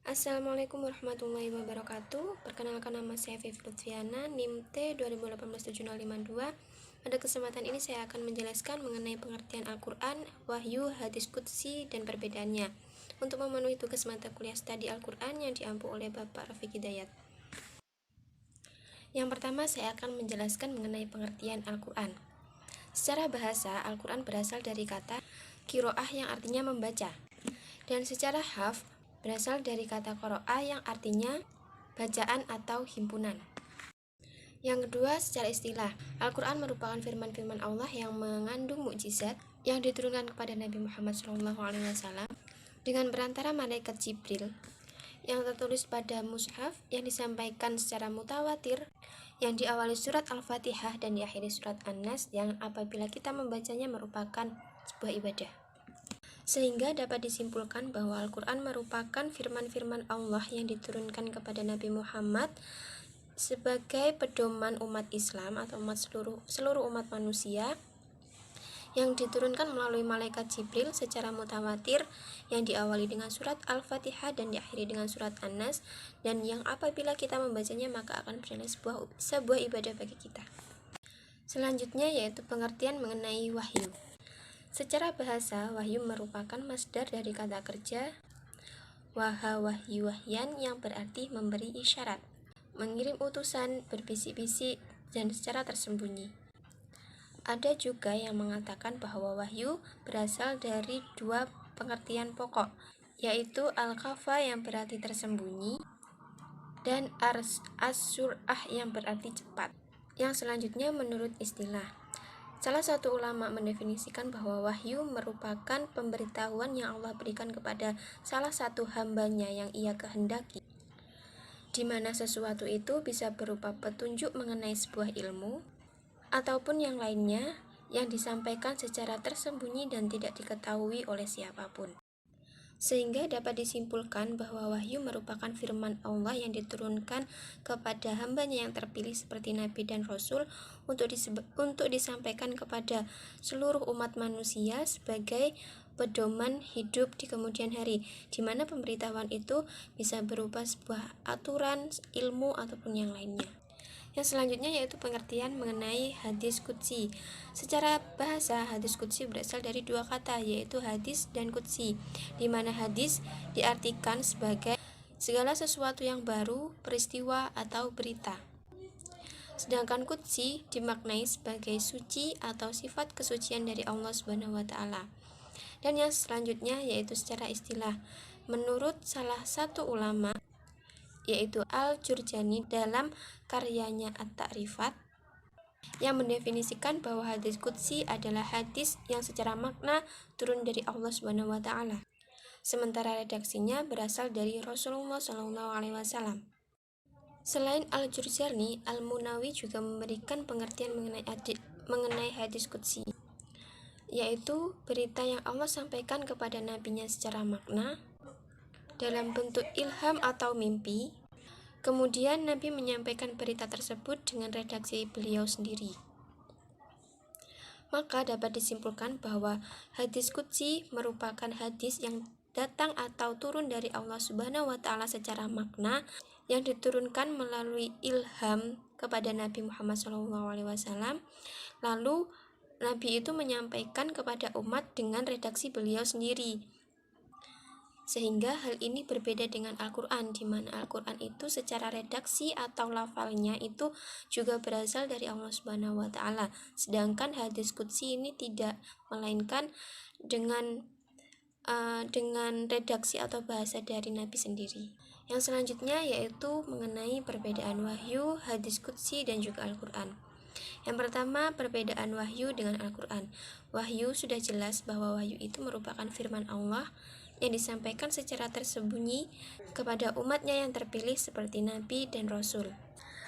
Assalamualaikum warahmatullahi wabarakatuh. Perkenalkan, nama saya Vivi Lutfiana, NIM T 2018-70552. Pada kesempatan ini saya akan menjelaskan mengenai pengertian Al-Quran, Wahyu, Hadis Qudsi, dan perbedaannya untuk memenuhi tugas mata kuliah studi Al-Quran yang diampu oleh Bapak Rafiq Hidayat. Yang pertama, saya akan menjelaskan mengenai pengertian Al-Quran. Secara bahasa, Al-Quran berasal dari kata kiroah yang artinya membaca, dan secara haf berasal dari kata qoro'ah yang artinya bacaan atau himpunan. Yang kedua, secara istilah, Al-Quran merupakan firman-firman Allah yang mengandung mukjizat yang diturunkan kepada Nabi Muhammad SAW dengan perantara malaikat Jibril, yang tertulis pada mushaf yang disampaikan secara mutawatir, yang diawali surat Al-Fatihah dan diakhiri surat An-Nas, yang apabila kita membacanya merupakan sebuah ibadah. Sehingga dapat disimpulkan bahwa Al-Quran merupakan firman-firman Allah yang diturunkan kepada Nabi Muhammad sebagai pedoman umat Islam atau seluruh umat manusia, yang diturunkan melalui malaikat Jibril secara mutawatir, yang diawali dengan surat Al-Fatihah dan diakhiri dengan surat An-Nas, dan yang apabila kita membacanya maka akan bernilai sebuah ibadah bagi kita. Selanjutnya yaitu pengertian mengenai wahyu. Secara bahasa, wahyu merupakan masdar dari kata kerja waha wahyu wahyan, yang berarti memberi isyarat, mengirim utusan, berbisik-bisik, dan secara tersembunyi. Ada juga yang mengatakan bahwa wahyu berasal dari dua pengertian pokok, yaitu al-khafa yang berarti tersembunyi dan as-sur'ah yang berarti cepat. Yang selanjutnya menurut istilah, salah satu ulama mendefinisikan bahwa wahyu merupakan pemberitahuan yang Allah berikan kepada salah satu hambanya yang ia kehendaki, di mana sesuatu itu bisa berupa petunjuk mengenai sebuah ilmu ataupun yang lainnya yang disampaikan secara tersembunyi dan tidak diketahui oleh siapapun. Sehingga dapat disimpulkan bahwa wahyu merupakan firman Allah yang diturunkan kepada hambanya yang terpilih seperti Nabi dan Rasul untuk disampaikan kepada seluruh umat manusia sebagai pedoman hidup di kemudian hari, di mana pemberitahuan itu bisa berupa sebuah aturan, ilmu, ataupun yang lainnya. Yang selanjutnya yaitu pengertian mengenai hadis qudsi. Secara bahasa, hadis qudsi berasal dari dua kata, yaitu hadis dan qudsi, di mana hadis diartikan sebagai segala sesuatu yang baru, peristiwa, atau berita. Sedangkan qudsi dimaknai sebagai suci atau sifat kesucian dari Allah Subhanahu wa taala. Dan yang selanjutnya yaitu secara istilah. Menurut salah satu ulama, yaitu Al-Jurjani dalam karyanya At-Ta'rifat, yang mendefinisikan bahwa hadis qudsi adalah hadis yang secara makna turun dari Allah Subhanahu wa taala, sementara redaksinya berasal dari Rasulullah SAW. Selain Al-Jurjani, Al-Munawi juga memberikan pengertian mengenai hadis qudsi, yaitu berita yang Allah sampaikan kepada nabinya secara makna dalam bentuk ilham atau mimpi. Kemudian Nabi menyampaikan berita tersebut dengan redaksi beliau sendiri. Maka dapat disimpulkan bahwa hadis qudsi merupakan hadis yang datang atau turun dari Allah Subhanahu wa taala secara makna, yang diturunkan melalui ilham kepada Nabi Muhammad SAW. Lalu Nabi itu menyampaikan kepada umat dengan redaksi beliau sendiri. Sehingga hal ini berbeda dengan Al-Quran, di mana Al-Quran itu secara redaksi atau lafalnya itu juga berasal dari Allah Subhanahu wa taala. Sedangkan hadis qudsi ini tidak, melainkan dengan redaksi atau bahasa dari Nabi sendiri. Yang selanjutnya yaitu mengenai perbedaan wahyu, hadis qudsi, dan juga Al-Quran. Yang pertama, perbedaan wahyu dengan Al-Quran. Wahyu sudah jelas bahwa wahyu itu merupakan firman Allah yang disampaikan secara tersembunyi kepada umatnya yang terpilih seperti Nabi dan Rasul.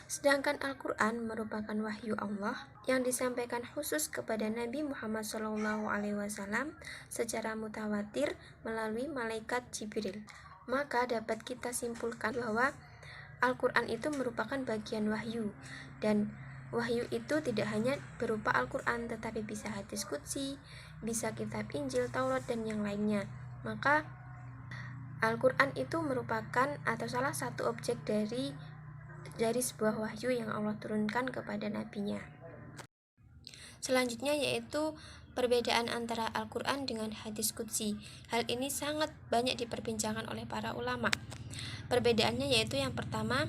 Sedangkan Al-Quran merupakan wahyu Allah yang disampaikan khusus kepada Nabi Muhammad SAW secara mutawatir melalui malaikat Jibril. Maka dapat kita simpulkan bahwa Al-Quran itu merupakan bagian wahyu, dan wahyu itu tidak hanya berupa Al-Quran, tetapi bisa hadis qudsi, bisa kitab Injil, Taurat, dan yang lainnya. Maka Al-Quran itu merupakan atau salah satu objek dari sebuah wahyu yang Allah turunkan kepada nabinya. Selanjutnya yaitu perbedaan antara Al-Quran dengan hadis qudsi. Hal ini sangat banyak diperbincangkan oleh para ulama. Perbedaannya yaitu yang pertama,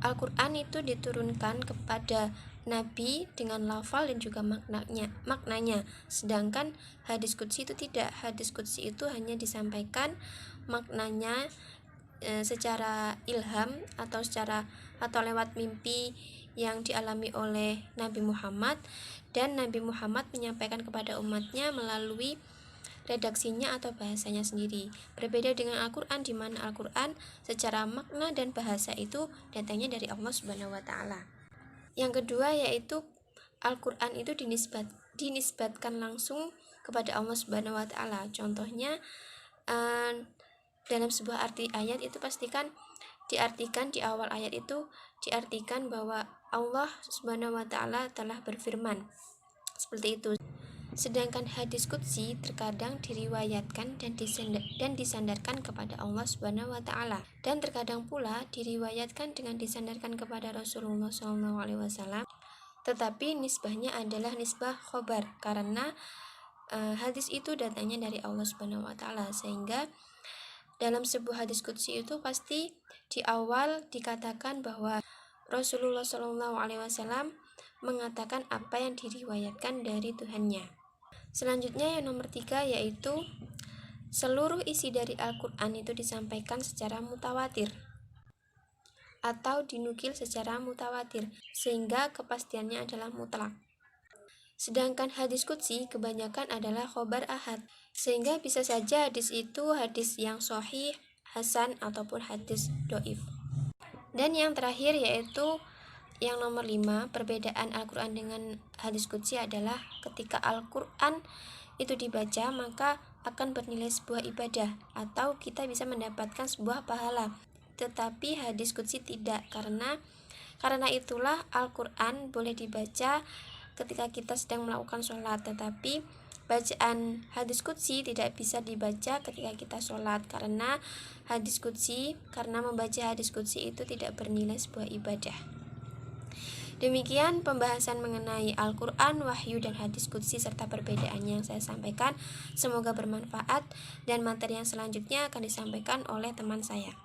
Al-Quran itu diturunkan kepada Nabi dengan lafal dan juga maknanya. Sedangkan hadis qudsi itu tidak. Hadis qudsi itu hanya disampaikan maknanya secara ilham atau lewat mimpi yang dialami oleh Nabi Muhammad, dan Nabi Muhammad menyampaikan kepada umatnya melalui redaksinya atau bahasanya sendiri. Berbeda dengan Al-Quran, di mana Al-Quran secara makna dan bahasa itu datangnya dari Allah Subhanahu wa Ta'ala. Yang kedua yaitu Al-Quran itu dinisbatkan langsung kepada Allah Subhanahu wa Ta'ala. Contohnya dalam sebuah arti ayat itu pastikan diartikan di awal ayat itu diartikan bahwa Allah Subhanahu wa Ta'ala telah berfirman. Seperti itu. Sedangkan hadis qudsi terkadang diriwayatkan dan disandarkan kepada Allah Subhanahu wa Ta'ala, dan terkadang pula diriwayatkan dengan disandarkan kepada Rasulullah SAW, tetapi nisbahnya adalah nisbah khobar karena hadis itu datangnya dari Allah Subhanahu wa Ta'ala, sehingga dalam sebuah hadis qudsi itu pasti di awal dikatakan bahwa Rasulullah SAW mengatakan apa yang diriwayatkan dari Tuhannya. Selanjutnya yang nomor 3 yaitu seluruh isi dari Al-Quran itu disampaikan secara mutawatir atau dinukil secara mutawatir, sehingga kepastiannya adalah mutlak. Sedangkan hadis qudsi kebanyakan adalah khobar ahad, sehingga bisa saja hadis itu hadis yang sahih, hasan, ataupun hadis doif. Dan yang terakhir yaitu yang nomor 5, perbedaan Al-Quran dengan hadis qudsi adalah ketika Al-Quran itu dibaca maka akan bernilai sebuah ibadah atau kita bisa mendapatkan sebuah pahala. Tetapi hadis qudsi tidak, karena itulah Al-Quran boleh dibaca ketika kita sedang melakukan sholat, tetapi bacaan hadis qudsi tidak bisa dibaca ketika kita sholat karena membaca hadis qudsi itu tidak bernilai sebuah ibadah. Demikian pembahasan mengenai Al-Quran, wahyu, dan hadis qudsi serta perbedaannya yang saya sampaikan. Semoga bermanfaat, dan materi yang selanjutnya akan disampaikan oleh teman saya.